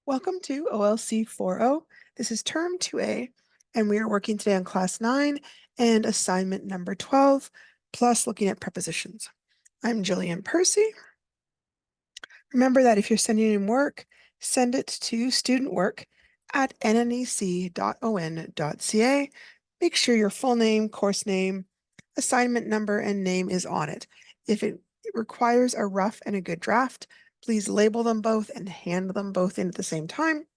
Welcome to OLC 4.0. This is term 2A, and we are working today on class 9 and assignment number 12, plus looking at prepositions. I'm Jillian Percy. Remember that if you're sending in work, send it to studentwork@nnec.on.ca. Make sure your full name, course name, assignment number, and name is on it. If it requires a rough and a good draft, please label them both and hand them both in at the same time.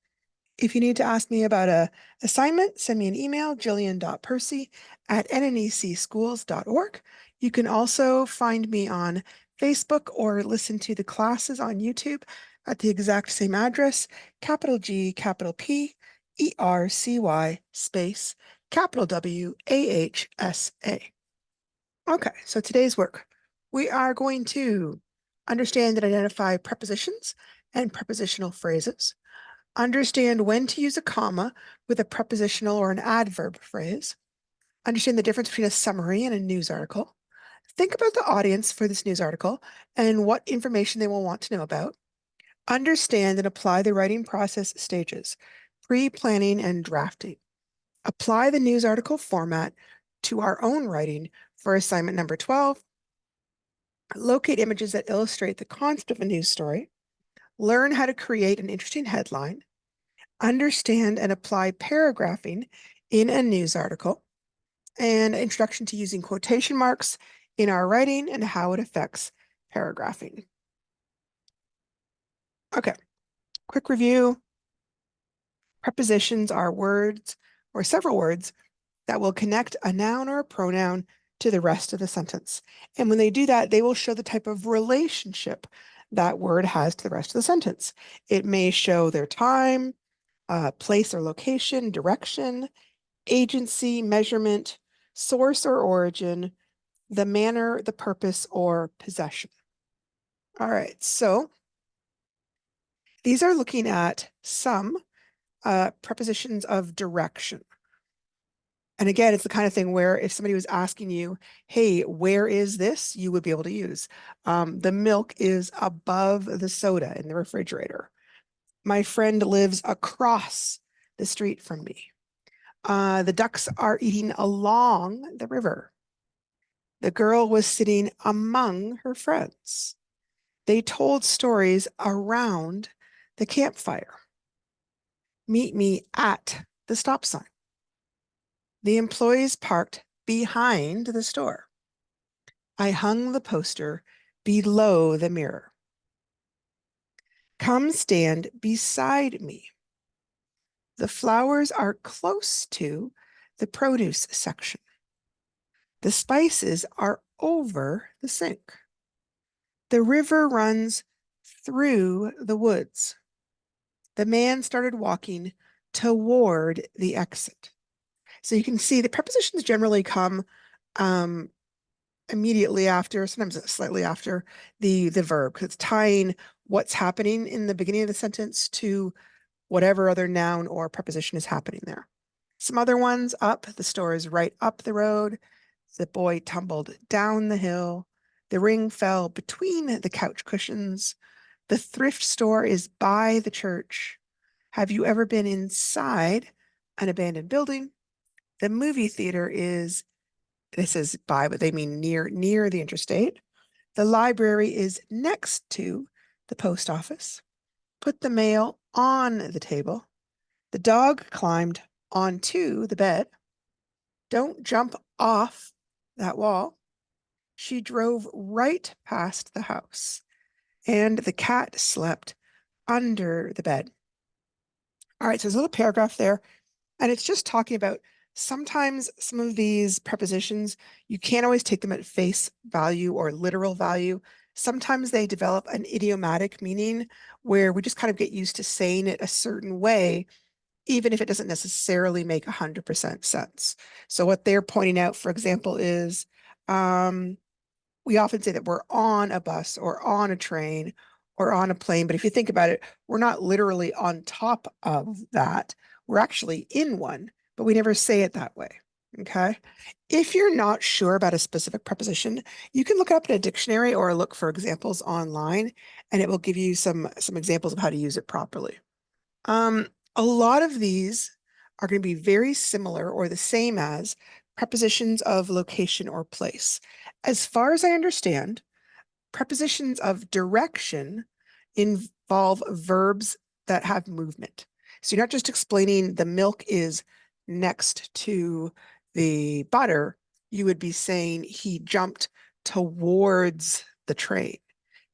If you need to ask me about a assignment, send me an email, jillian.percy@nnecschools.org. You can also find me on Facebook or listen to the classes on YouTube at the exact same address, capital G, capital P, ERCY, space, capital W, AHSA. Okay, so today's work. We are going to understand and identify prepositions and prepositional phrases. Understand when to use a comma with a prepositional or an adverb phrase. Understand the difference between a summary and a news article. Think about the audience for this news article and what information they will want to know about. Understand and apply the writing process stages, pre-planning and drafting. Apply the news article format to our own writing for assignment number 12. Locate images that illustrate the concept of a news story. Learn how to create an interesting headline. Understand and apply paragraphing in a news article, and introduction to using quotation marks in our writing and how it affects paragraphing. Okay, quick review. Prepositions are words or several words that will connect a noun or a pronoun to the rest of the sentence. And when they do that, they will show the type of relationship that word has to the rest of the sentence. It may show their time, place or location, direction, agency, measurement, source or origin, the manner, the purpose, or possession. All right, so these are looking at some prepositions of direction. And again, it's the kind of thing where if somebody was asking you, hey, where is this? You would be able to use. The milk is above the soda in the refrigerator. My friend lives across the street from me. The ducks are eating along the river. The girl was sitting among her friends. They told stories around the campfire. Meet me at the stop sign. The employees parked behind the store. I hung the poster below the mirror. Come stand beside me. The flowers are close to the produce section. The spices are over the sink. The river runs through the woods. The man started walking toward the exit. So you can see the prepositions generally come immediately after, sometimes slightly after the verb, because it's tying what's happening in the beginning of the sentence to whatever other noun or preposition is happening there. Some other ones: up, the store is right up the road. The boy tumbled down the hill. The ring fell between the couch cushions. The thrift store is by the church. Have you ever been inside an abandoned building? The movie theater is, this is by, but they mean near the interstate. The library is next to the post office. Put the mail on the table. The dog climbed onto the bed. Don't jump off that wall. She drove right past the house, and the cat slept under the bed. All right, so there's a little paragraph there, and it's just talking about sometimes some of these prepositions, you can't always take them at face value or literal value. Sometimes they develop an idiomatic meaning where we just kind of get used to saying it a certain way, even if it doesn't necessarily make 100% sense. So what they're pointing out, for example, is we often say that we're on a bus or on a train or on a plane, but if you think about it, we're not literally on top of that. We're actually in one, but we never say it that way. Okay. If you're not sure about a specific preposition, you can look it up in a dictionary or look for examples online, and it will give you some examples of how to use it properly. A lot of these are going to be very similar or the same as prepositions of location or place. As far as I understand, prepositions of direction involve verbs that have movement. So you're not just explaining the milk is next to the butter. You would be saying he jumped towards the train.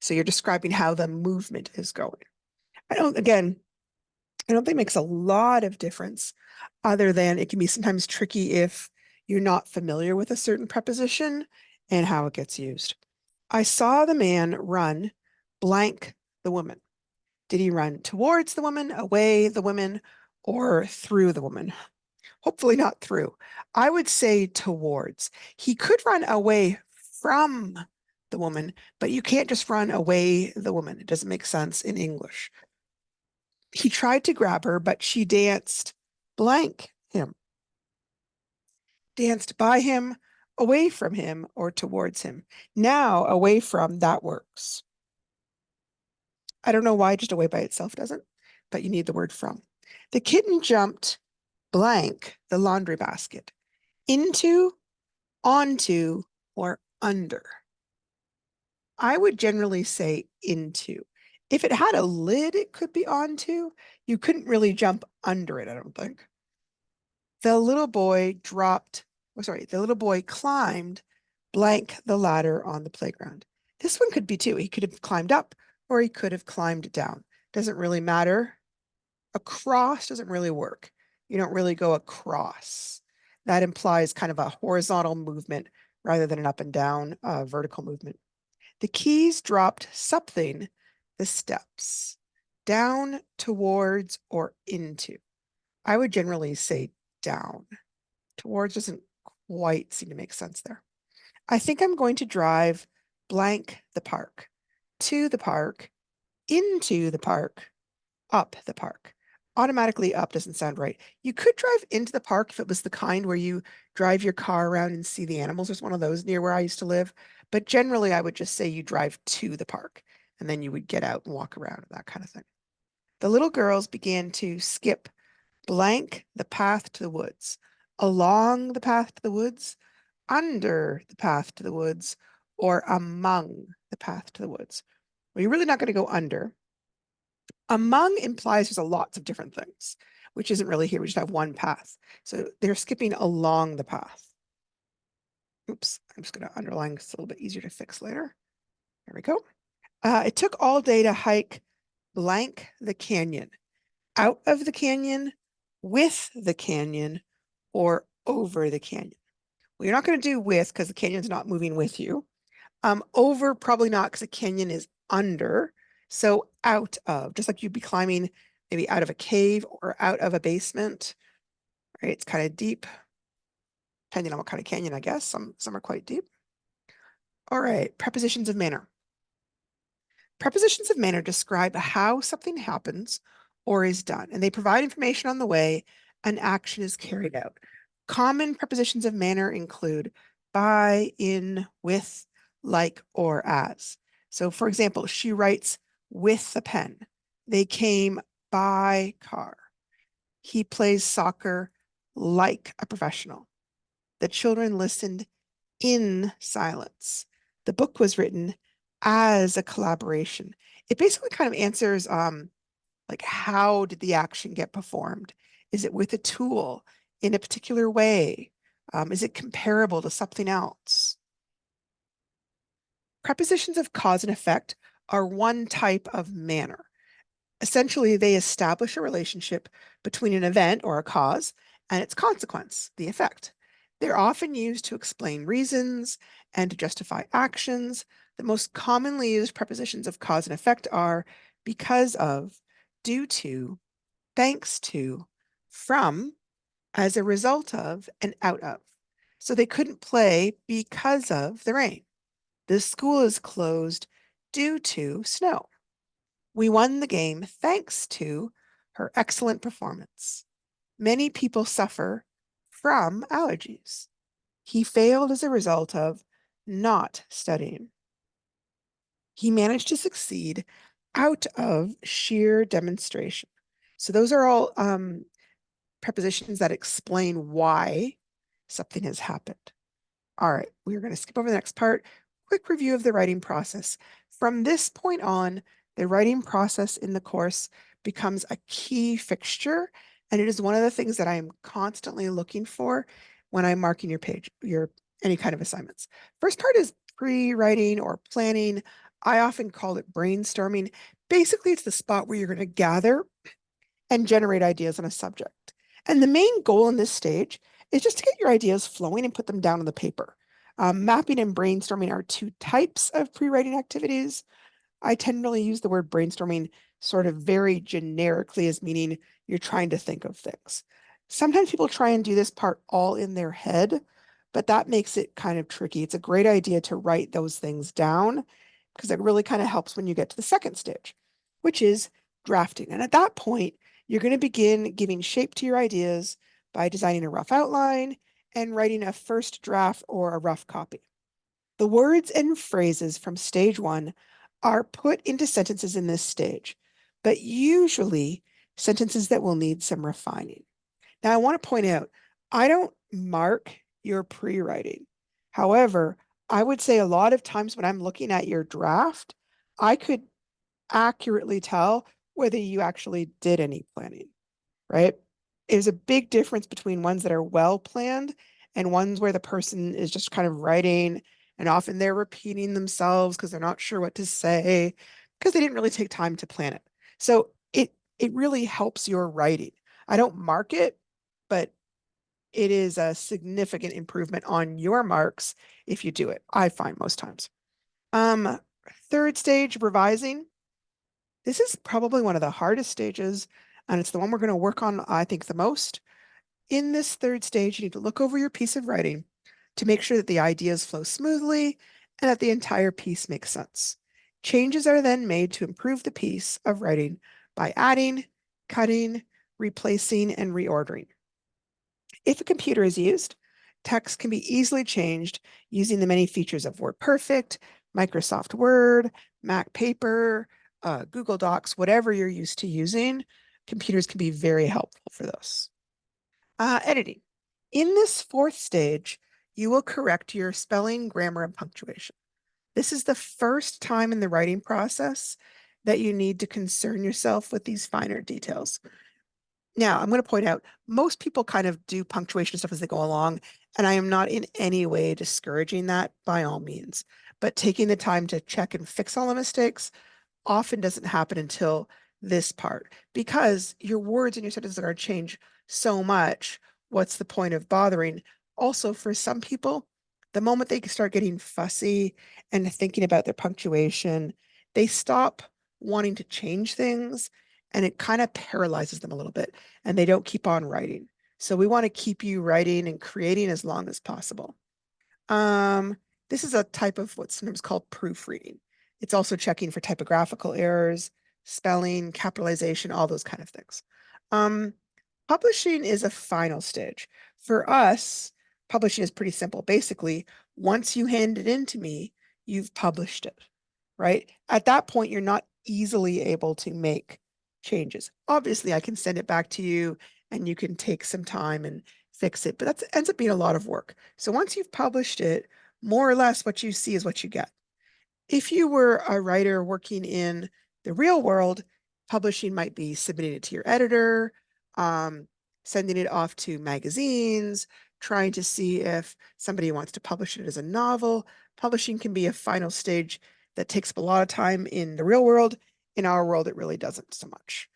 So you're describing how the movement is going. Again, I don't think it makes a lot of difference other than it can be sometimes tricky if you're not familiar with a certain preposition and how it gets used. I saw the man run blank the woman. Did he run towards the woman, away the woman, or through the woman? Hopefully not through. I would say towards. He could run away from the woman, but you can't just run away the woman. It doesn't make sense in English. He tried to grab her, but she danced blank him, danced by him, away from him, or towards him. Now, away from, that works. I don't know why just away by itself doesn't, but you need the word from. The kitten jumped blank the laundry basket into, onto, or under. I would generally say into. If it had a lid, it could be onto. You couldn't really jump under it, I don't think. The little boy the little boy climbed blank the ladder on the playground. This one could be too. He could have climbed up or he could have climbed down. Doesn't really matter. Across doesn't really work. You don't really go across. That implies kind of a horizontal movement rather than an up and down vertical movement. The keys dropped something the steps, down, towards, or into. I would generally say down. Towards doesn't quite seem to make sense there. I think I'm going to drive blank the park, to the park, into the park, up the park. Automatically up doesn't sound right. You could drive into the park if it was the kind where you drive your car around and see the animals. There's one of those near where I used to live. But generally, I would just say you drive to the park and then you would get out and walk around, that kind of thing. The little girls began to skip blank the path to the woods, along the path to the woods, under the path to the woods, or among the path to the woods. Well, you're really not going to go under. Among implies there's a lots of different things, which isn't really here. We just have one path. So they're skipping along the path. Oops, I'm just going to underline. It's a little bit easier to fix later. There we go. It took all day to hike blank the canyon, out of the canyon, with the canyon, or over the canyon. Well, you're not going to do with because the canyon's not moving with you. Over, probably not because the canyon is under. So out of, just like you'd be climbing maybe out of a cave or out of a basement, right? It's kind of deep, depending on what kind of canyon, I guess. Some are quite deep. All right, prepositions of manner. Prepositions of manner describe how something happens or is done, and they provide information on the way an action is carried out. Common prepositions of manner include by, in, with, like, or as. So for example, she writes with a pen. They came by car. He plays soccer like a professional. The children listened in silence. The book was written as a collaboration. It basically kind of answers like how did the action get performed? Is it with a tool in a particular way? Is it comparable to something else? Prepositions of cause and effect are one type of manner. Essentially, they establish a relationship between an event or a cause and its consequence, the effect. They're often used to explain reasons and to justify actions. The most commonly used prepositions of cause and effect are because of, due to, thanks to, from, as a result of, and out of. So they couldn't play because of the rain. The school is closed due to snow. We won the game thanks to her excellent performance. Many people suffer from allergies. He failed as a result of not studying. He managed to succeed out of sheer demonstration. So those are all prepositions that explain why something has happened. All right, we're going to skip over the next part. Quick review of the writing process. From this point on, the writing process in the course becomes a key fixture, and it is one of the things that I am constantly looking for when I'm marking your page, your any kind of assignments. First part is pre-writing or planning. I often call it brainstorming. Basically, it's the spot where you're going to gather and generate ideas on a subject. And the main goal in this stage is just to get your ideas flowing and put them down on the paper. Mapping and brainstorming are two types of pre-writing activities. I tend to really use the word brainstorming sort of very generically as meaning you're trying to think of things. Sometimes people try and do this part all in their head, but that makes it kind of tricky. It's a great idea to write those things down because it really kind of helps when you get to the second stage, which is drafting. And at that point, you're going to begin giving shape to your ideas by designing a rough outline and writing a first draft or a rough copy. The words and phrases from stage one are put into sentences in this stage, but usually sentences that will need some refining. Now, I want to point out, I don't mark your pre-writing. However, I would say a lot of times when I'm looking at your draft, I could accurately tell whether you actually did any planning, right? There's a big difference between ones that are well planned and ones where the person is just kind of writing and often they're repeating themselves because they're not sure what to say because they didn't really take time to plan it. So it really helps your writing. I don't mark it, but it is a significant improvement on your marks if you do it, I find most times. Um, Third stage, revising. This is probably one of the hardest stages, and it's the one we're going to work on, I think, the most. In this third stage, you need to look over your piece of writing to make sure that the ideas flow smoothly and that the entire piece makes sense. Changes are then made to improve the piece of writing by adding, cutting, replacing, and reordering. If a computer is used, text can be easily changed using the many features of WordPerfect, Microsoft Word, Mac Paper, Google Docs, whatever you're used to using. Computers can be very helpful for this. Editing. In this fourth stage, you will correct your spelling, grammar, and punctuation. This is the first time in the writing process that you need to concern yourself with these finer details. Now, I'm going to point out most people kind of do punctuation stuff as they go along, and I am not in any way discouraging that by all means. But taking the time to check and fix all the mistakes often doesn't happen until this part because your words and your sentences are going to change so much. What's the point of bothering? Also, for some people, the moment they start getting fussy and thinking about their punctuation, they stop wanting to change things and it kind of paralyzes them a little bit and they don't keep on writing. So we want to keep you writing and creating as long as possible. Um, this is a type of what's sometimes called proofreading. It's also checking for typographical errors, spelling, capitalization, all those kind of things. Um, Publishing is a final stage. For us, publishing is pretty simple. Basically, once you hand it in to me, you've published it, right? At that point, you're not easily able to make changes. Obviously, I can send it back to you and you can take some time and fix it, but that ends up being a lot of work. So once you've published it, more or less what you see is what you get. If you were a writer working in the real world, publishing might be submitting it to your editor, um, sending it off to magazines, trying to see if somebody wants to publish it as a novel. Publishing can be a final stage that takes up a lot of time in the real world. In our world, it really doesn't so much.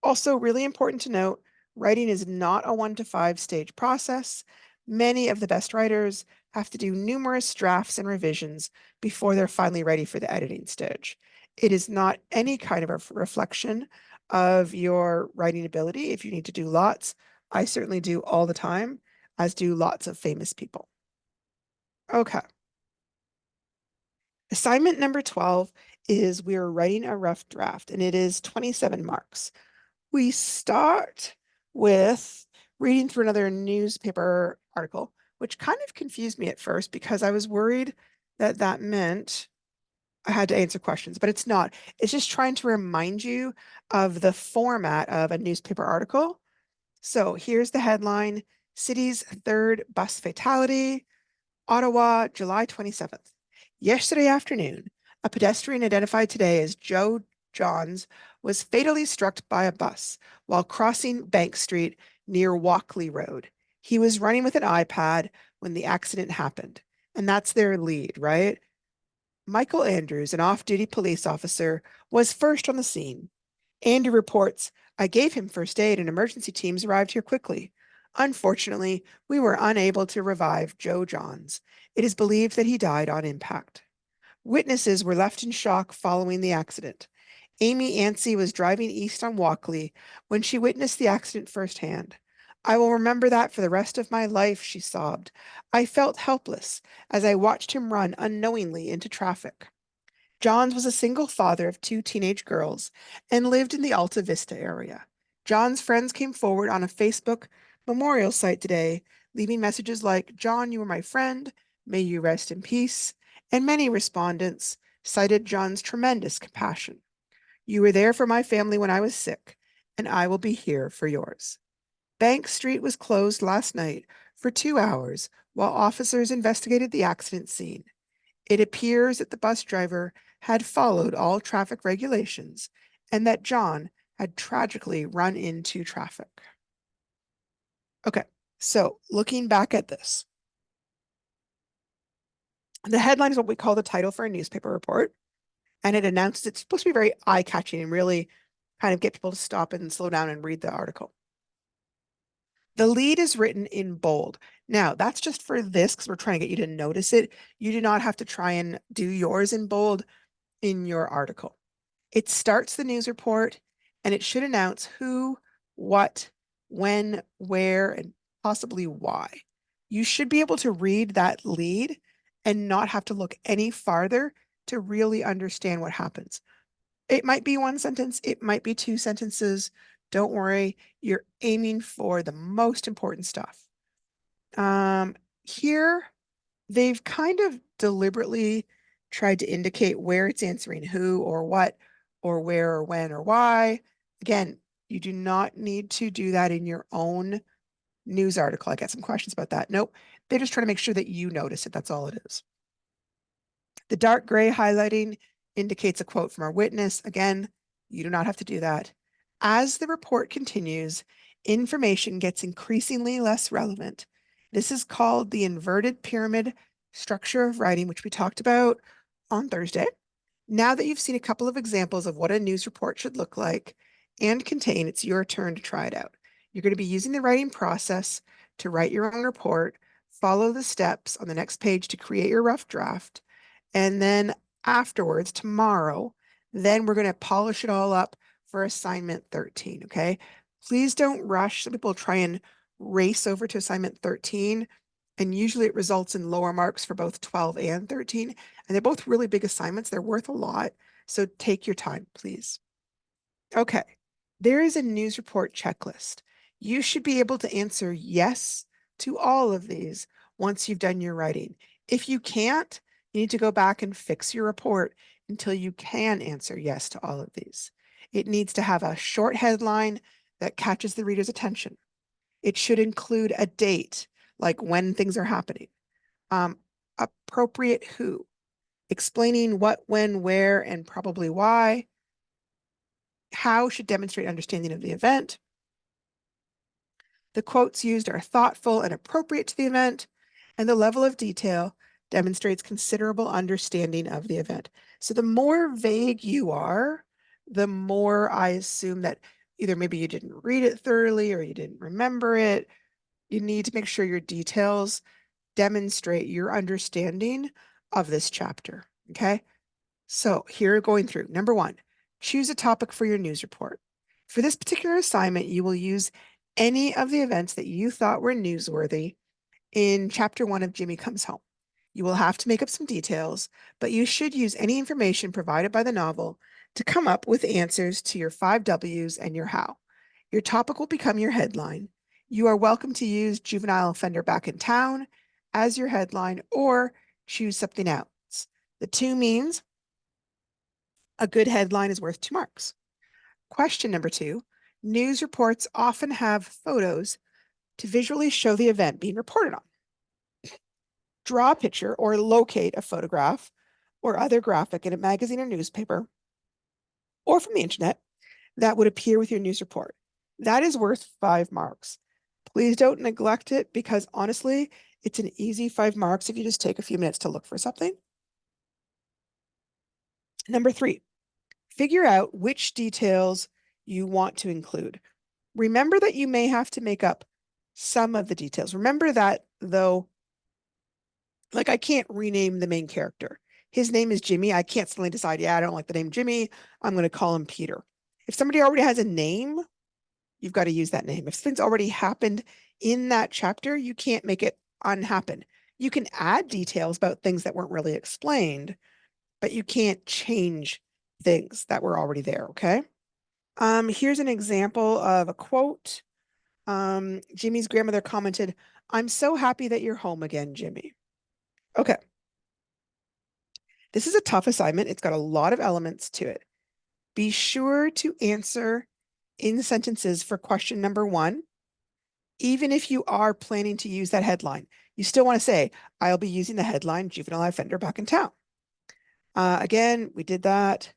Also, really important to note, writing is not a 1 to 5 stage process. Many of the best writers have to do numerous drafts and revisions before they're finally ready for the editing stage. It is not any kind of a reflection of your writing ability. If you need to do lots, I certainly do all the time, as do lots of famous people. Okay. Assignment number 12 is we're writing a rough draft, and it is 27 marks. We start with reading through another newspaper article, which kind of confused me at first because I was worried that that meant I had to answer questions, but it's not. It's just trying to remind you of the format of a newspaper article. So here's the headline: City's third bus fatality, Ottawa, July 27th. Yesterday afternoon, a pedestrian identified today as Joe Johns was fatally struck by a bus while crossing Bank Street near Walkley Road. He was running with an iPad when the accident happened. And that's their lead, right? Michael Andrews, an off-duty police officer, was first on the scene. Andrew reports, I gave him first aid and emergency teams arrived here quickly. Unfortunately, we were unable to revive Joe Johns. It is believed that he died on impact. Witnesses were left in shock following the accident. Amy Anstey was driving east on Walkley when she witnessed the accident firsthand. I will remember that for the rest of my life, she sobbed. I felt helpless as I watched him run unknowingly into traffic. Johns was a single father of two teenage girls and lived in the Alta Vista area. John's friends came forward on a Facebook memorial site today, leaving messages like, John, you were my friend, may you rest in peace, and many respondents cited John's tremendous compassion. You were there for my family when I was sick, and I will be here for yours. Bank Street was closed last night for 2 hours while officers investigated the accident scene. It appears that the bus driver had followed all traffic regulations and that John had tragically run into traffic. Okay, so looking back at this, the headline is what we call the title for a newspaper report, and it announces it's supposed to be very eye-catching and really kind of get people to stop and slow down and read the article. The lead is written in bold. Now, that's just for this because we're trying to get you to notice it. You do not have to try and do yours in bold in your article. It starts the news report and it should announce who, what, when, where, and possibly why. You should be able to read that lead and not have to look any farther to really understand what happens. It might be one sentence, it might be two sentences. Don't worry, you're aiming for the most important stuff. Here, they've kind of deliberately tried to indicate where it's answering who or what or where or when or why. Again, you do not need to do that in your own news article. I got some questions about that. Nope. They're just trying to make sure that you notice it. That's all it is. The dark gray highlighting indicates a quote from our witness. Again, you do not have to do that. As the report continues, information gets increasingly less relevant. This is called the inverted pyramid structure of writing, which we talked about on Thursday. Now that you've seen a couple of examples of what a news report should look like and contain, it's your turn to try it out. You're going to be using the writing process to write your own report, follow the steps on the next page to create your rough draft, and then afterwards, tomorrow, then we're going to polish it all up for assignment 13, okay? Please don't rush. Some people try and race over to assignment 13, and usually it results in lower marks for both 12 and 13. And they're both really big assignments. They're worth a lot. So take your time, please. Okay, there is a news report checklist. You should be able to answer yes to all of these once you've done your writing. If you can't, you need to go back and fix your report until you can answer yes to all of these. It needs to have a short headline that catches the reader's attention. It should include a date, like when things are happening. Appropriate who, explaining what, when, where, and probably why. How should demonstrate understanding of the event. The quotes used are thoughtful and appropriate to the event, and the level of detail demonstrates considerable understanding of the event. So the more vague you are, the more I assume that either maybe you didn't read it thoroughly or you didn't remember it. You need to make sure your details demonstrate your understanding of this chapter, okay? So here going through. Number one, choose a topic for your news report. For this particular assignment, you will use any of the events that you thought were newsworthy in chapter 1 of Jimmy Comes Home. You will have to make up some details, but you should use any information provided by the novel to come up with answers to your 5 W's and your how. Your topic will become your headline. You are welcome to use juvenile offender back in town as your headline or choose something else. The two means A good headline is worth 2 marks. Question number 2, news reports often have photos to visually show the event being reported on. Draw a picture or locate a photograph or other graphic in a magazine or newspaper or from the internet that would appear with your news report. That is worth 5 marks. Please don't neglect it because honestly, it's an easy 5 marks if you just take a few minutes to look for something. Number 3, figure out which details you want to include. Remember that you may have to make up some of the details. Remember that though, like I can't rename the main character. His name is Jimmy. I can't suddenly decide, yeah, I don't like the name Jimmy. I'm going to call him Peter. If somebody already has a name, you've got to use that name. If something's already happened in that chapter, you can't make it unhappen. You can add details about things that weren't really explained, but you can't change things that were already there, okay? Here's an example of a quote. Jimmy's grandmother commented, "I'm so happy that you're home again, Jimmy." Okay. This is a tough assignment. It's got a lot of elements to it. Be sure to answer in sentences for question number 1, even if you are planning to use that headline. You still want to say, I'll be using the headline, juvenile offender back in town. Again, we did that.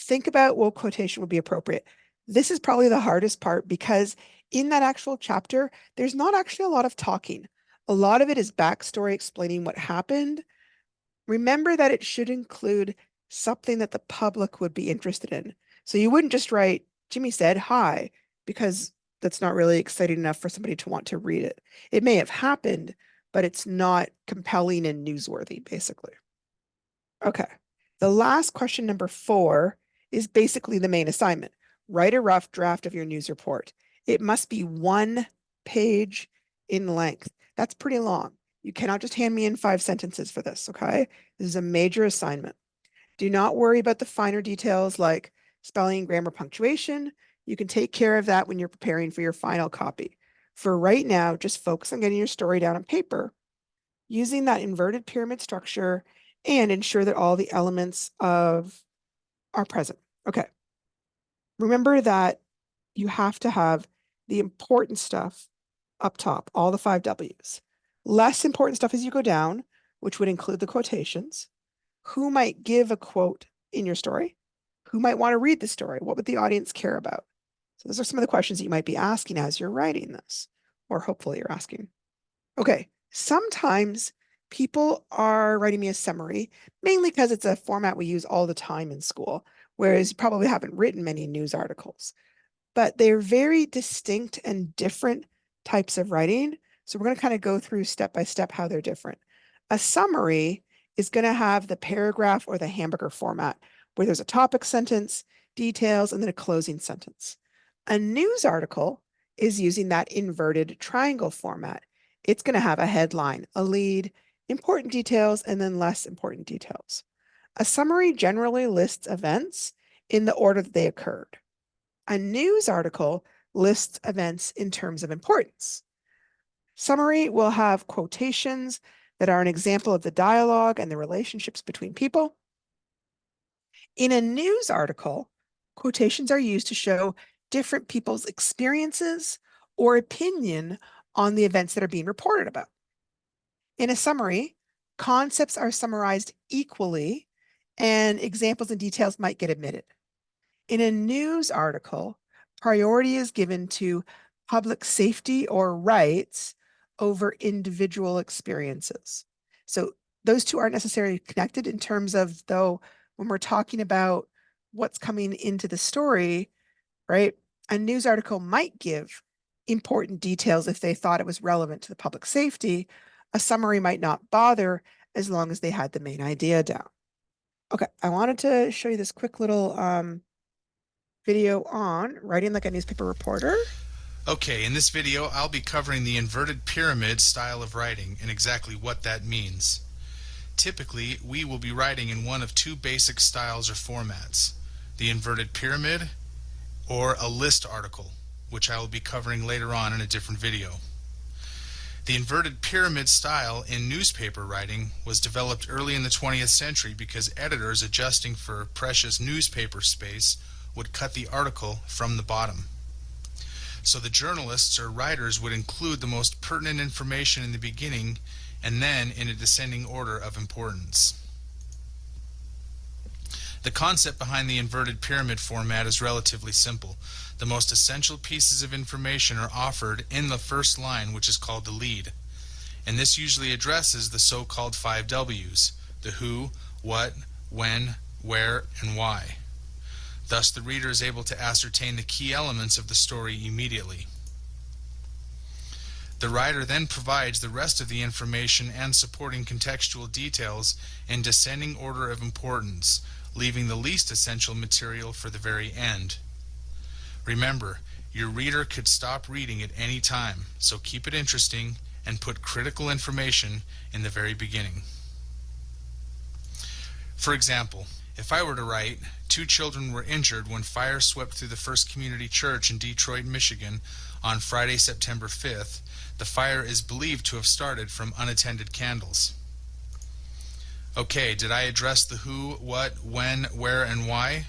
Think about what quotation would be appropriate. This is probably the hardest part because in that actual chapter, there's not actually a lot of talking. A lot of it is backstory explaining what happened. Remember that it should include something that the public would be interested in. So you wouldn't just write, Jimmy said hi, because that's not really exciting enough for somebody to want to read it. It may have happened, but it's not compelling and newsworthy, basically. Okay. The last question, number 4, is basically the main assignment. Write a rough draft of your news report. It must be 1 page in length. That's pretty long. You cannot just hand me in 5 sentences for this, okay? This is a major assignment. Do not worry about the finer details like spelling, grammar, punctuation. You can take care of that when you're preparing for your final copy. For right now, just focus on getting your story down on paper, using that inverted pyramid structure, and ensure that all the elements are present. Okay. Remember that you have to have the important stuff up top, all the 5 W's. Less important stuff as you go down, which would include the quotations. Who might give a quote in your story? Who might want to read the story? What would the audience care about? So those are some of the questions that you might be asking as you're writing this, or hopefully you're asking. Okay, sometimes people are writing me a summary, mainly because it's a format we use all the time in school, whereas you probably haven't written many news articles. But they're very distinct and different types of writing. So we're going to kind of go through step by step how they're different. A summary is going to have the paragraph or the hamburger format, where there's a topic sentence, details, and then a closing sentence. A news article is using that inverted triangle format. It's going to have a headline, a lead, important details, and then less important details. A summary generally lists events in the order that they occurred. A news article lists events in terms of importance. Summary will have quotations that are an example of the dialogue and the relationships between people. In a news article, quotations are used to show different people's experiences or opinion on the events that are being reported about. In a summary, concepts are summarized equally and examples and details might get omitted. In a news article, priority is given to public safety or rights over individual experiences. So those two aren't necessarily connected in terms of, though, when we're talking about what's coming into the story, right? A news article might give important details if they thought it was relevant to the public safety. A summary might not bother as long as they had the main idea down. Okay, I wanted to show you this quick little video on writing like a newspaper reporter. Okay, in this video I'll be covering the inverted pyramid style of writing and exactly what that means. Typically, we will be writing in one of 2 basic styles or formats, the inverted pyramid or a list article, which I will be covering later on in a different video. The inverted pyramid style in newspaper writing was developed early in the 20th century because editors adjusting for precious newspaper space would cut the article from the bottom. So the journalists or writers would include the most pertinent information in the beginning and then in a descending order of importance. The concept behind the inverted pyramid format is relatively simple. The most essential pieces of information are offered in the first line, which is called the lead. And this usually addresses the so-called 5 W's, the who, what, when, where, and why. Thus, the reader is able to ascertain the key elements of the story immediately. The writer then provides the rest of the information and supporting contextual details in descending order of importance, leaving the least essential material for the very end. Remember, your reader could stop reading at any time, so keep it interesting and put critical information in the very beginning. For example, if I were to write, 2 children were injured when fire swept through the First Community Church in Detroit, Michigan on Friday, September 5th, the fire is believed to have started from unattended candles. Okay, did I address the who, what, when, where, and why?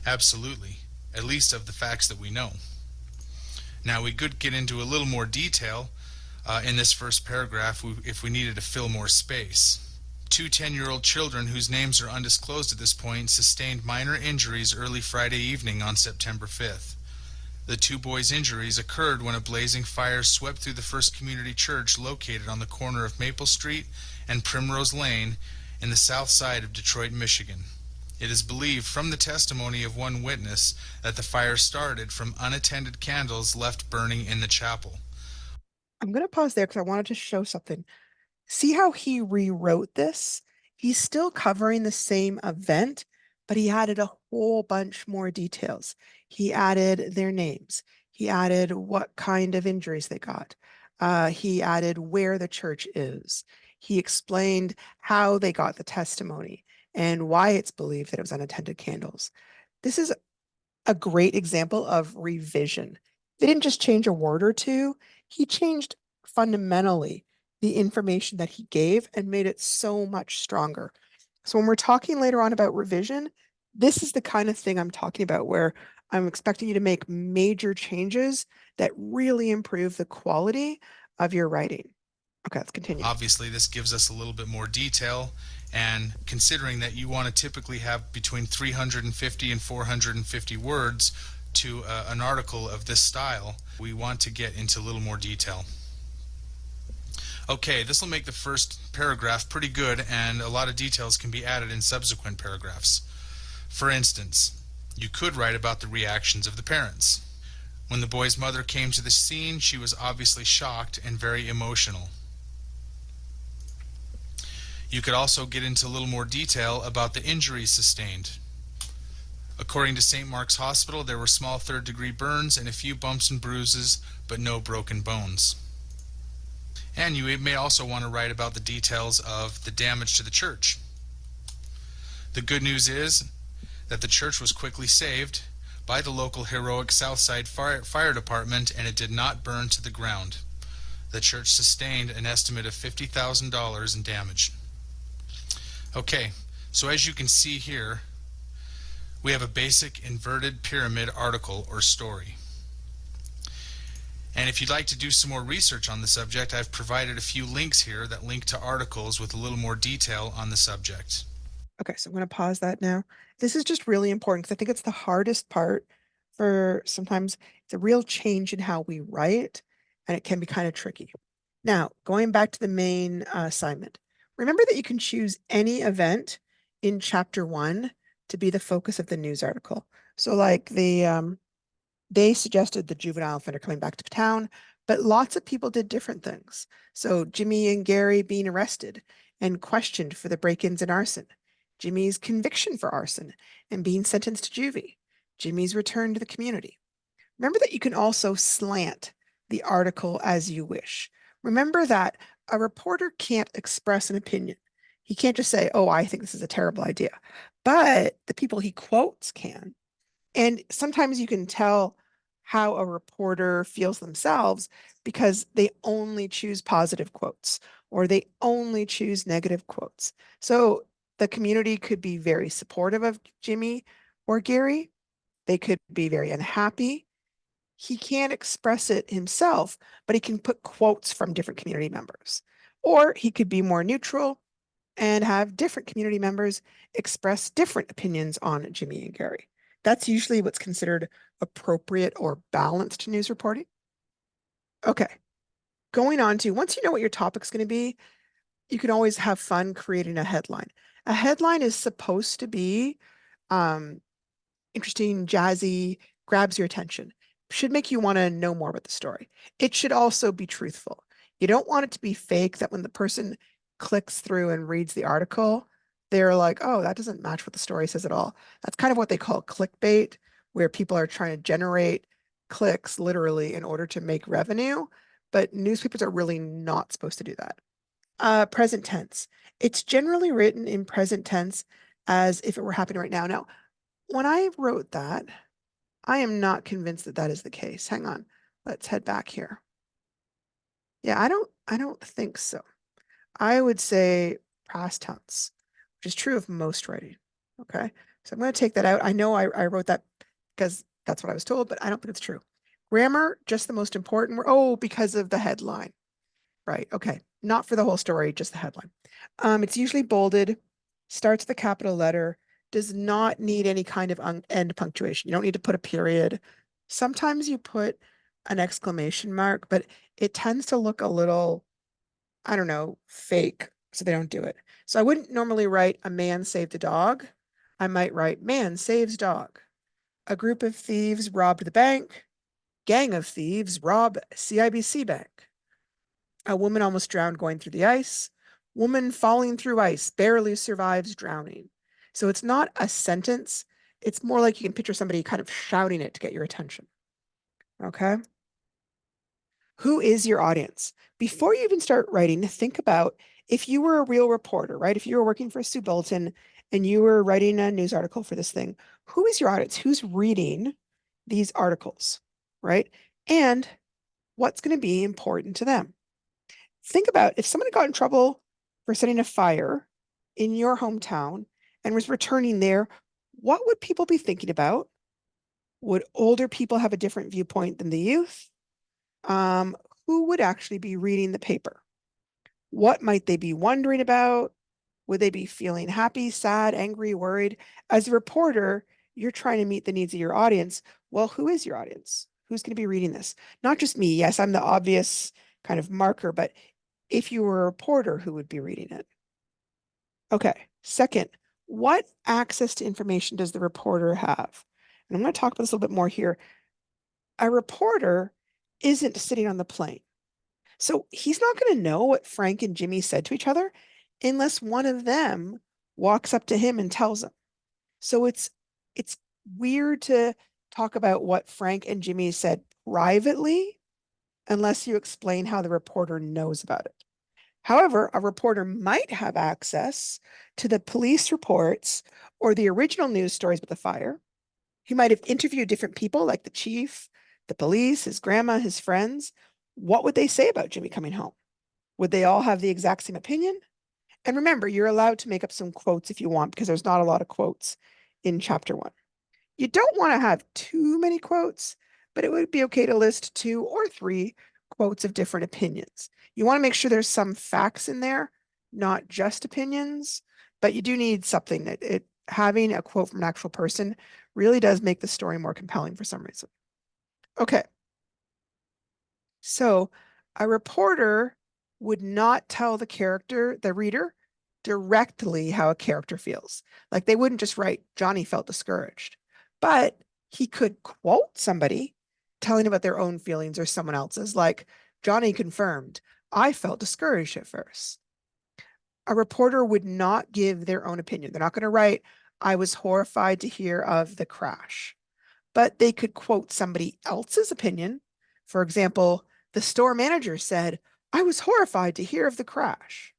Absolutely, at least of the facts that we know. Now we could get into a little more detail in this first paragraph if we needed to fill more space. 2 10-year-old children whose names are undisclosed at this point sustained minor injuries early Friday evening on September 5th. The 2 boys' injuries occurred when a blazing fire swept through the First Community Church located on the corner of Maple Street and Primrose Lane in the south side of Detroit, Michigan. It is believed from the testimony of one witness that the fire started from unattended candles left burning in the chapel. I'm going to pause there because I wanted to show something. See how he rewrote this? He's still covering the same event, but he added a whole bunch more details. He added their names. He added what kind of injuries they got. He added where the church is. He explained how they got the testimony and why it's believed that it was unattended candles. This is a great example of revision. They didn't just change a word or two, he changed fundamentally the information that he gave and made it so much stronger. So when we're talking later on about revision, this is the kind of thing I'm talking about where I'm expecting you to make major changes that really improve the quality of your writing. Okay, let's continue. Obviously, this gives us a little bit more detail, and considering that you want to typically have between 350 and 450 words to an article of this style, we want to get into a little more detail. Okay, this will make the first paragraph pretty good, and a lot of details can be added in subsequent paragraphs. For instance, you could write about the reactions of the parents. When the boy's mother came to the scene, she was obviously shocked and very emotional. You could also get into a little more detail about the injuries sustained. According to St. Mark's Hospital, there were small third-degree burns and a few bumps and bruises, but no broken bones. And you may also want to write about the details of the damage to the church. The good news is that the church was quickly saved by the local heroic Southside Fire Department, and it did not burn to the ground. The church sustained an estimate of $50,000 in damage. Okay, so as you can see here, we have a basic inverted pyramid article or story. And if you'd like to do some more research on the subject, I've provided a few links here that link to articles with a little more detail on the subject. Okay, so I'm going to pause that now. This is just really important because I think it's the hardest part for sometimes it's a real change in how we write, and it can be kind of tricky. Now, going back to the main assignment, remember that you can choose any event in chapter 1 to be the focus of the news article. So like they suggested the juvenile offender coming back to town, but lots of people did different things. So Jimmy and Gary being arrested and questioned for the break-ins and arson. Jimmy's conviction for arson and being sentenced to juvie. Jimmy's return to the community. Remember that you can also slant the article as you wish. Remember that a reporter can't express an opinion. He can't just say, oh, I think this is a terrible idea. But the people he quotes can. And sometimes you can tell how a reporter feels themselves because they only choose positive quotes or they only choose negative quotes. So the community could be very supportive of Jimmy or Gary. They could be very unhappy. He can't express it himself, but he can put quotes from different community members. Or he could be more neutral and have different community members express different opinions on Jimmy and Gary. That's usually what's considered appropriate or balanced news reporting. Okay, going on to once you know what your topic's going to be, you can always have fun creating a headline. A headline is supposed to be um, interesting, jazzy, grabs your attention, should make you want to know more about the story. It should also be truthful. You don't want it to be fake that when the person clicks through and reads the article, they're like, oh, that doesn't match what the story says at all. That's kind of what they call clickbait, where people are trying to generate clicks literally in order to make revenue. But newspapers are really not supposed to do that. Present tense. It's generally written in present tense as if it were happening right now. Now, when I wrote that, I am not convinced that that is the case. Hang on. Let's head back here. Yeah, I don't think so. I would say past tense, which is true of most writing. Okay. So I'm going to take that out. I know I wrote that because that's what I was told, but I don't think it's true. Grammar, just the most important. Oh, because of the headline. Right. Okay. Not for the whole story, just the headline. It's usually bolded, starts with a capital letter, does not need any kind of end punctuation. You don't need to put a period. Sometimes you put an exclamation mark, but it tends to look a little, I don't know, fake, so they don't do it. So I wouldn't normally write a man saved a dog. I might write man saves dog. A group of thieves robbed the bank. Gang of thieves rob CIBC bank. A woman almost drowned going through the ice. Woman falling through ice barely survives drowning. So it's not a sentence. It's more like you can picture somebody kind of shouting it to get your attention. Okay. Who is your audience? Before you even start writing, think about if you were a real reporter, right? If you were working for a Sioux Bulletin and you were writing a news article for this thing, who is your audience? Who's reading these articles, right? And what's going to be important to them? Think about if someone got in trouble for setting a fire in your hometown and was returning there, what would people be thinking about? Would older people have a different viewpoint than the youth? Um, who would actually be reading the paper? What might they be wondering about? Would they be feeling happy, sad, angry, worried? As a reporter, you're trying to meet the needs of your audience. Well, who is your audience? Who's going to be reading this? Not just me. Yes, I'm the obvious kind of marker, but if you were a reporter, who would be reading it? Okay. Second, what access to information does the reporter have? And I'm going to talk about this a little bit more here. A reporter isn't sitting on the plane. So he's not going to know what Frank and Jimmy said to each other unless one of them walks up to him and tells him. So it's weird to talk about what Frank and Jimmy said privately unless you explain how the reporter knows about it. However, a reporter might have access to the police reports or the original news stories about the fire. He might have interviewed different people like the chief, the police, his grandma, his friends. What would they say about Jimmy coming home? Would they all have the exact same opinion? And remember, you're allowed to make up some quotes if you want, because there's not a lot of quotes in chapter one. You don't want to have too many quotes, but it would be okay to list two or three quotes of different opinions. You want to make sure there's some facts in there, not just opinions, but you do need something that having a quote from an actual person really does make the story more compelling for some reason. Okay. So a reporter would not tell the reader, directly how a character feels. Like they wouldn't just write, Johnny felt discouraged, but he could quote somebody telling about their own feelings or someone else's, like Johnny confirmed, I felt discouraged at first. A reporter would not give their own opinion. They're not going to write, I was horrified to hear of the crash, but they could quote somebody else's opinion. For example, the store manager said, I was horrified to hear of the crash.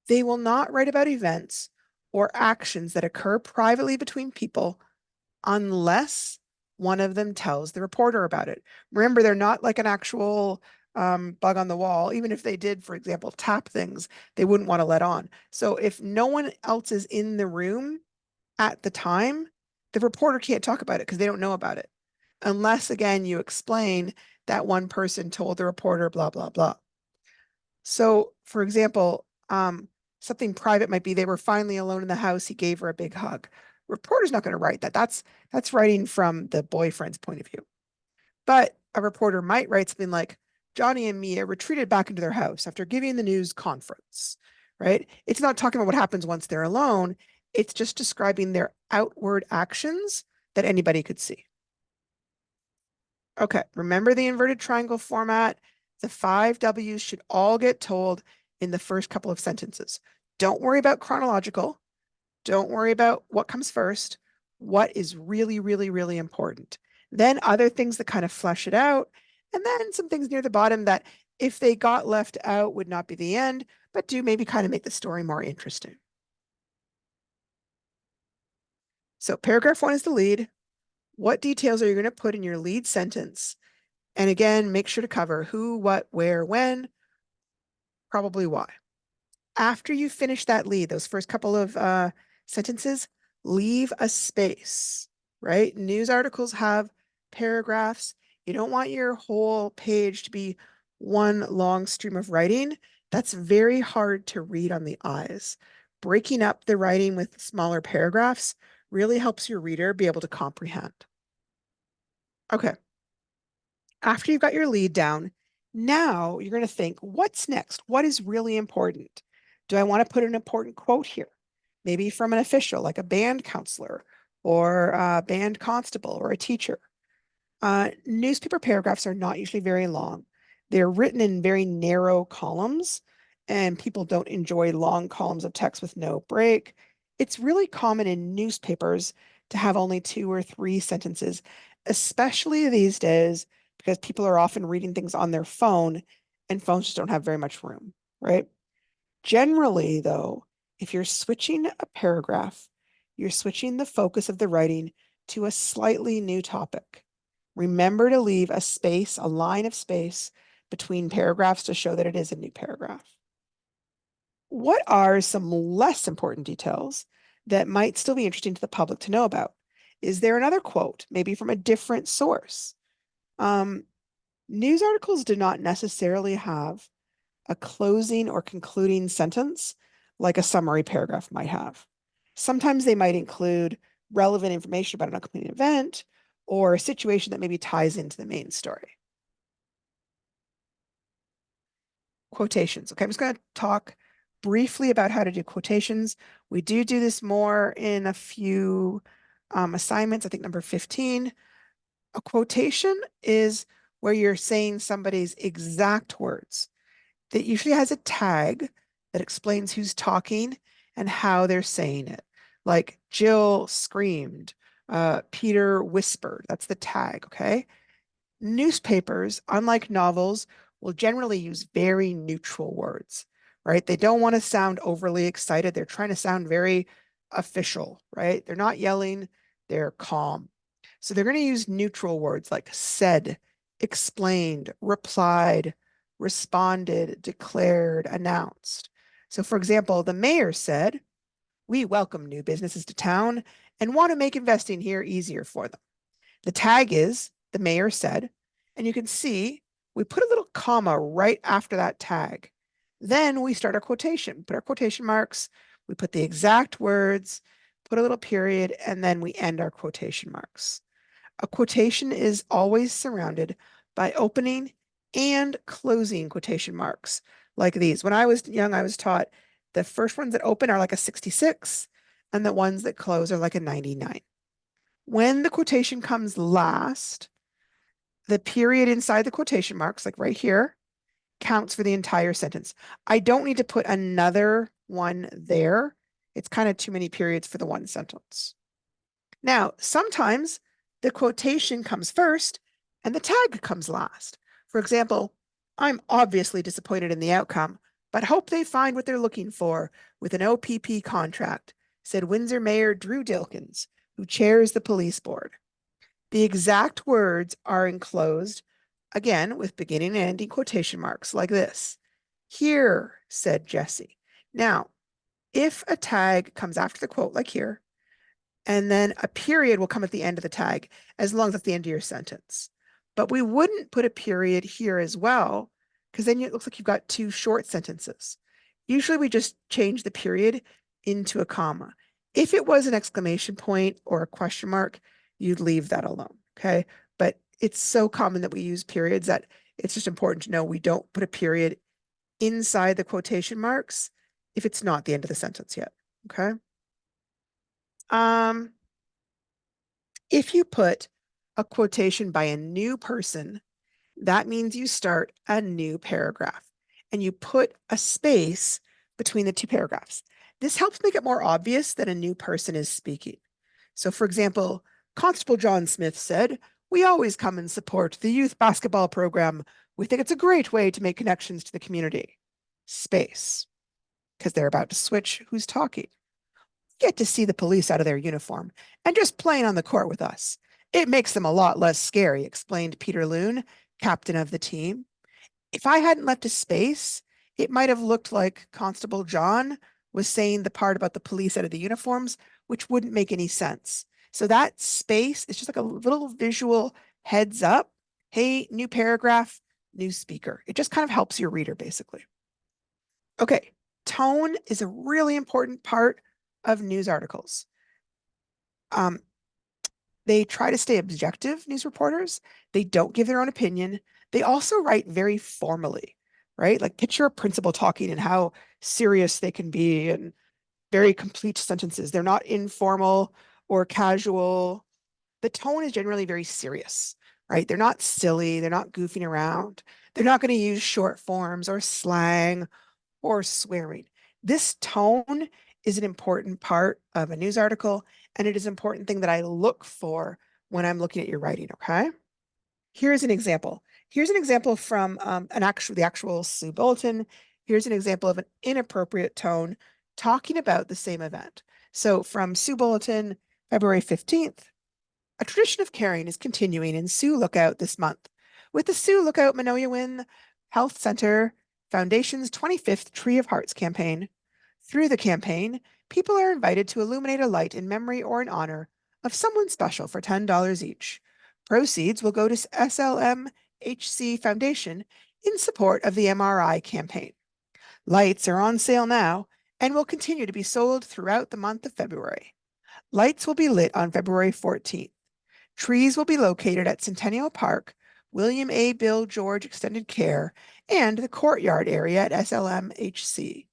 They will not write about events or actions that occur privately between people unless one of them tells the reporter about it. Remember, they're not like an actual bug on the wall. Even if they did, for example, tap things, they wouldn't want to let on. So if no one else is in the room at the time, the reporter can't talk about it because they don't know about it. Unless, again, you explain that one person told the reporter, blah, blah, blah. So, for example, something private might be they were finally alone in the house. He gave her a big hug. Reporter's not going to write that. That's writing from the boyfriend's point of view. But a reporter might write something like, Johnny and Mia retreated back into their house after giving the news conference, right? It's not talking about what happens once they're alone. It's just describing their outward actions that anybody could see. Okay, remember the inverted triangle format? The 5 W's should all get told in the first couple of sentences. Don't worry about chronological. Don't worry about what comes first. What is really, really, really important. Then other things that kind of flesh it out. And then some things near the bottom that if they got left out would not be the end, but do maybe kind of make the story more interesting. So paragraph 1 is the lead. What details are you going to put in your lead sentence? And again, make sure to cover who, what, where, when, probably why. After you finish that lead, those first couple of sentences, leave a space, right? News articles have paragraphs. You don't want your whole page to be one long stream of writing. That's very hard to read on the eyes. Breaking up the writing with smaller paragraphs really helps your reader be able to comprehend. Okay. After you've got your lead down, now you're going to think, what's next? What is really important? Do I want to put an important quote here? Maybe from an official, like a band counselor or a band constable or a teacher. Newspaper paragraphs are not usually very long. They're written in very narrow columns, and people don't enjoy long columns of text with no break. It's really common in newspapers to have only 2 or 3 sentences, especially these days, because people are often reading things on their phone and phones just don't have very much room, right? Generally, though, if you're switching a paragraph, you're switching the focus of the writing to a slightly new topic. Remember to leave a space, a line of space between paragraphs to show that it is a new paragraph. What are some less important details that might still be interesting to the public to know about? Is there another quote, maybe from a different source? News articles do not necessarily have a closing or concluding sentence like a summary paragraph might have. Sometimes they might include relevant information about an upcoming event or a situation that maybe ties into the main story. Quotations. Okay, I'm just going to talk briefly about how to do quotations. We do this more in a few assignments. I think number 15. A quotation is where you're saying somebody's exact words. That usually has a tag that explains who's talking and how they're saying it. Like Jill screamed, Peter whispered. That's the tag, okay? Newspapers, unlike novels, will generally use very neutral words, right? They don't want to sound overly excited. They're trying to sound very official, right? They're not yelling, they're calm. So they're going to use neutral words like said, explained, replied, responded, declared, announced. So, for example, the mayor said, we welcome new businesses to town and want to make investing here easier for them. The tag is the mayor said, and you can see we put a little comma right after that tag. Then we start our quotation, put our quotation marks, we put the exact words, put a little period, and then we end our quotation marks. A quotation is always surrounded by opening and closing quotation marks like these. When I was young, I was taught the first ones that open are like a 66 and the ones that close are like a 99. When the quotation comes last, the period inside the quotation marks, like right here, counts for the entire sentence. I don't need to put another one there. It's kind of too many periods for the one sentence. Now, sometimes the quotation comes first and the tag comes last. For example, I'm obviously disappointed in the outcome, but hope they find what they're looking for with an OPP contract, said Windsor Mayor Drew Dilkins, who chairs the police board. The exact words are enclosed, again, with beginning and ending quotation marks like this. Here, said Jesse. Now, if a tag comes after the quote, like here, and then a period will come at the end of the tag, as long as it's the end of your sentence. But we wouldn't put a period here as well, because then it looks like you've got two short sentences. Usually we just change the period into a comma. If it was an exclamation point or a question mark, you'd leave that alone, okay? But it's so common that we use periods that it's just important to know we don't put a period inside the quotation marks if it's not the end of the sentence yet, okay? If you put a quotation by a new person, that means you start a new paragraph and you put a space between the two paragraphs. This helps make it more obvious that a new person is speaking. So, for example, Constable John Smith said, "We always come and support the youth basketball program. We think it's a great way to make connections to the community." Space, because they're about to switch who's talking. Get to see the police out of their uniform and just playing on the court with us. It makes them a lot less scary, explained Peter Loon, captain of the team. If I hadn't left a space, it might have looked like Constable John was saying the part about the police out of the uniforms, which wouldn't make any sense. So that space is just like a little visual heads up. Hey, new paragraph, new speaker. It just kind of helps your reader, basically. Okay, tone is a really important part of news articles. Um, they try to stay objective, news reporters. They don't give their own opinion. They also write very formally, right? Like picture a principal talking and how serious they can be and very complete sentences. They're not informal or casual. The tone is generally very serious, right? They're not silly. They're not goofing around. They're not going to use short forms or slang or swearing. This tone is an important part of a news article, and it is an important thing that I look for when I'm looking at your writing, okay? Here's an example. Here's an example from the actual Sioux Bulletin. Here's an example of an inappropriate tone talking about the same event. So from Sioux Bulletin, February 15th, a tradition of caring is continuing in Sioux Lookout this month with the Sioux Lookout Minoyawin Health Center Foundation's 25th Tree of Hearts campaign. Through the campaign, people are invited to illuminate a light in memory or in honor of someone special for $10 each. Proceeds will go to SLMHC Foundation in support of the MRI campaign. Lights are on sale now and will continue to be sold throughout the month of February. Lights will be lit on February 14th. Trees will be located at Centennial Park, William A. Bill George Extended Care, and the courtyard area at SLMHC.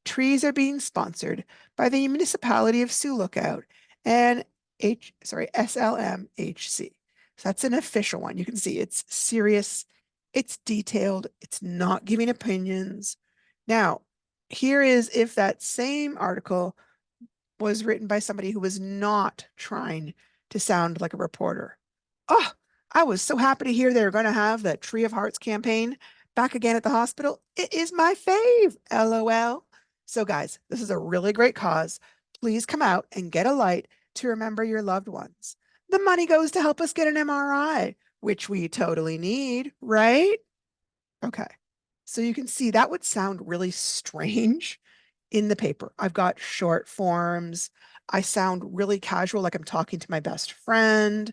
Trees are being sponsored by the municipality of Sioux Lookout and SLMHC. So that's an official one. You can see it's serious, it's detailed, it's not giving opinions. Now, here is if that same article was written by somebody who was not trying to sound like a reporter. Oh, I was so happy to hear they're going to have the Tree of Hearts campaign back again at the hospital. It is my fave, LOL. So, guys, this is a really great cause. Please come out and get a light to remember your loved ones. The money goes to help us get an MRI, which we totally need, right? Okay. So you can see that would sound really strange in the paper. I've got short forms. I sound really casual, like I'm talking to my best friend.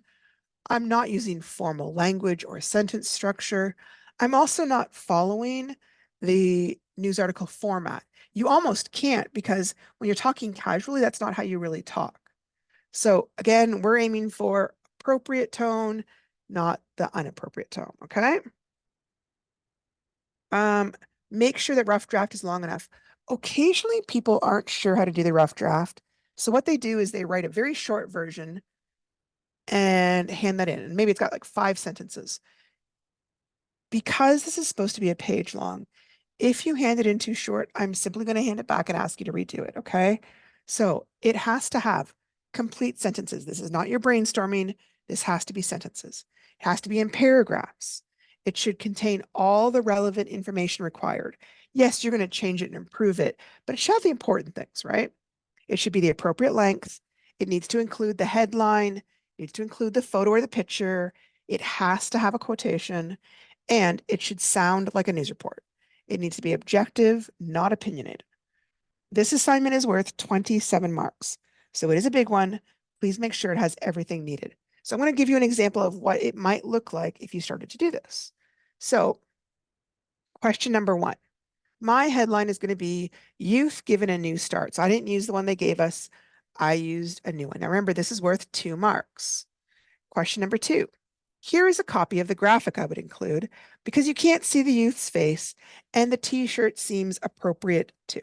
I'm not using formal language or sentence structure. I'm also not following the news article format. You almost can't because when you're talking casually, that's not how you really talk. So again, we're aiming for appropriate tone, not the unappropriate tone, okay? Um, Make sure that rough draft is long enough. Occasionally, people aren't sure how to do the rough draft. So what they do is they write a very short version and hand that in. And maybe it's got like 5 sentences. Because this is supposed to be a page long, if you hand it in too short, I'm simply going to hand it back and ask you to redo it, okay? So it has to have complete sentences. This is not your brainstorming. This has to be sentences. It has to be in paragraphs. It should contain all the relevant information required. Yes, you're going to change it and improve it, but it should have the important things, right? It should be the appropriate length. It needs to include the headline, needs to include the photo or the picture. It has to have a quotation, and it should sound like a news report. It needs to be objective, not opinionated. This assignment is worth 27 marks, so it is a big one. Please make sure it has everything needed. So I'm going to give you an example of what it might look like if you started to do this. So question number 1. My headline is going to be Youth Given a New Start. So I didn't use the one they gave us. I used a new one. Now remember, this is worth 2 marks. Question number 2. Here is a copy of the graphic I would include because you can't see the youth's face and the t-shirt seems appropriate too.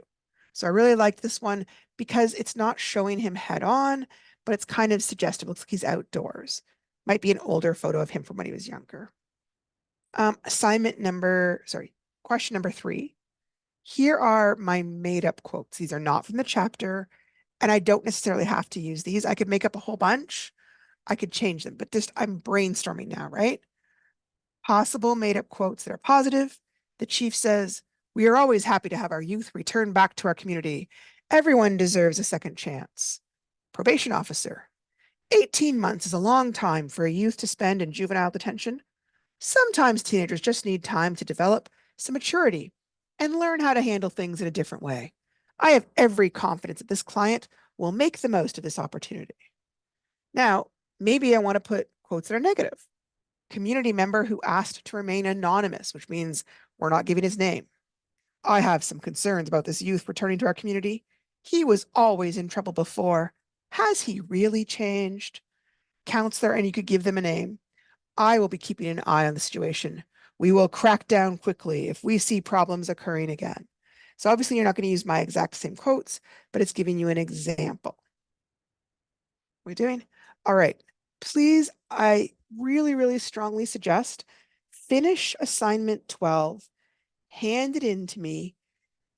So I really liked this one because it's not showing him head on, but it's kind of suggestive. Looks like he's outdoors. Might be an older photo of him from when he was younger. Question number 3. Here are my made up quotes. These are not from the chapter, and I don't necessarily have to use these. I could make up a whole bunch. I could change them, but just I'm brainstorming now, right? Possible made up quotes that are positive. The chief says, "We are always happy to have our youth return back to our community. Everyone deserves a second chance." Probation officer, 18 months is a long time for a youth to spend in juvenile detention. Sometimes teenagers just need time to develop some maturity and learn how to handle things in a different way. I have every confidence that this client will make the most of this opportunity. Now, maybe I want to put quotes that are negative. Community member who asked to remain anonymous, which means we're not giving his name. I have some concerns about this youth returning to our community. He was always in trouble before. Has he really changed? Counselor, and you could give them a name. I will be keeping an eye on the situation. We will crack down quickly if we see problems occurring again. So obviously you're not going to use my exact same quotes, but it's giving you an example. What are we doing? All right. Please, I really, really strongly suggest finish assignment 12, hand it in to me,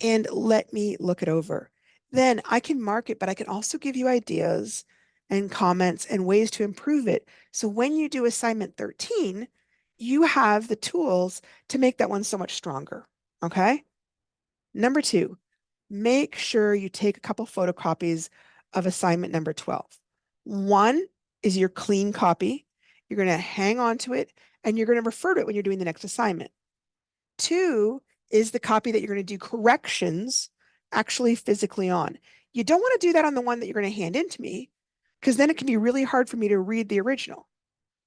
and let me look it over. Then I can mark it, but I can also give you ideas and comments and ways to improve it. So when you do assignment 13, you have the tools to make that one so much stronger. Okay. Number 2, make sure you take a couple photocopies of assignment number 12. One is your clean copy. You're going to hang on to it and you're going to refer to it when you're doing the next assignment. 2 is the copy that you're going to do corrections actually physically on. You don't want to do that on the one that you're going to hand in to me because then it can be really hard for me to read the original.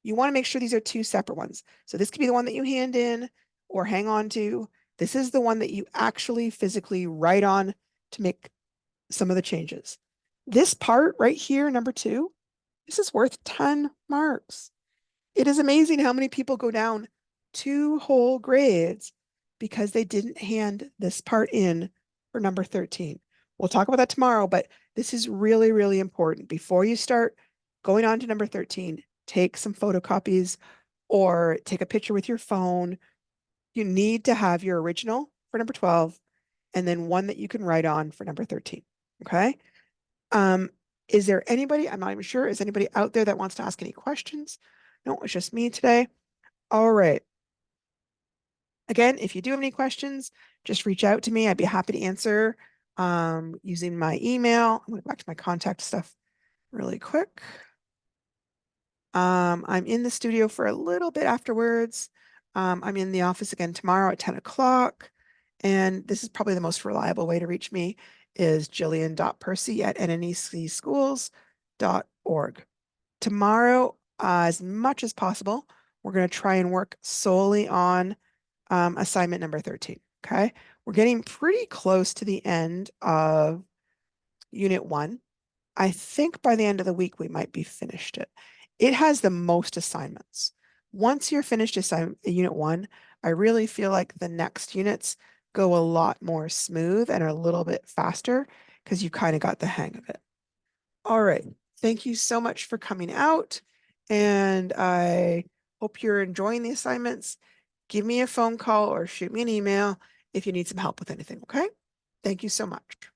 You want to make sure these are 2 separate ones. So this could be the one that you hand in or hang on to. This is the one that you actually physically write on to make some of the changes. This part right here, number 2, this is worth 10 marks. It is amazing how many people go down 2 whole grades because they didn't hand this part in for number 13. We'll talk about that tomorrow, but this is really, really important. Before you start going on to number 13, take some photocopies or take a picture with your phone. You need to have your original for number 12 and then one that you can write on for number 13. Okay. Is there anybody, I'm not even sure, is anybody out there that wants to ask any questions? No, it's just me today. All right. Again, if you do have any questions, just reach out to me. I'd be happy to answer using my email. I'm going to go back to my contact stuff really quick. I'm in the studio for a little bit afterwards. I'm in the office again tomorrow at 10 o'clock. And this is probably the most reliable way to reach me is jillian.percy@nnecschools.org. Tomorrow, as much as possible, we're going to try and work solely on assignment number 13. Okay. We're getting pretty close to the end of unit 1. I think by the end of the week, we might be finished it. It has the most assignments. Once you're finished unit 1, I really feel like the next units go a lot more smooth and are a little bit faster because you kind of got the hang of it. All right. Thank you so much for coming out. And I hope you're enjoying the assignments. Give me a phone call or shoot me an email if you need some help with anything. Okay. Thank you so much.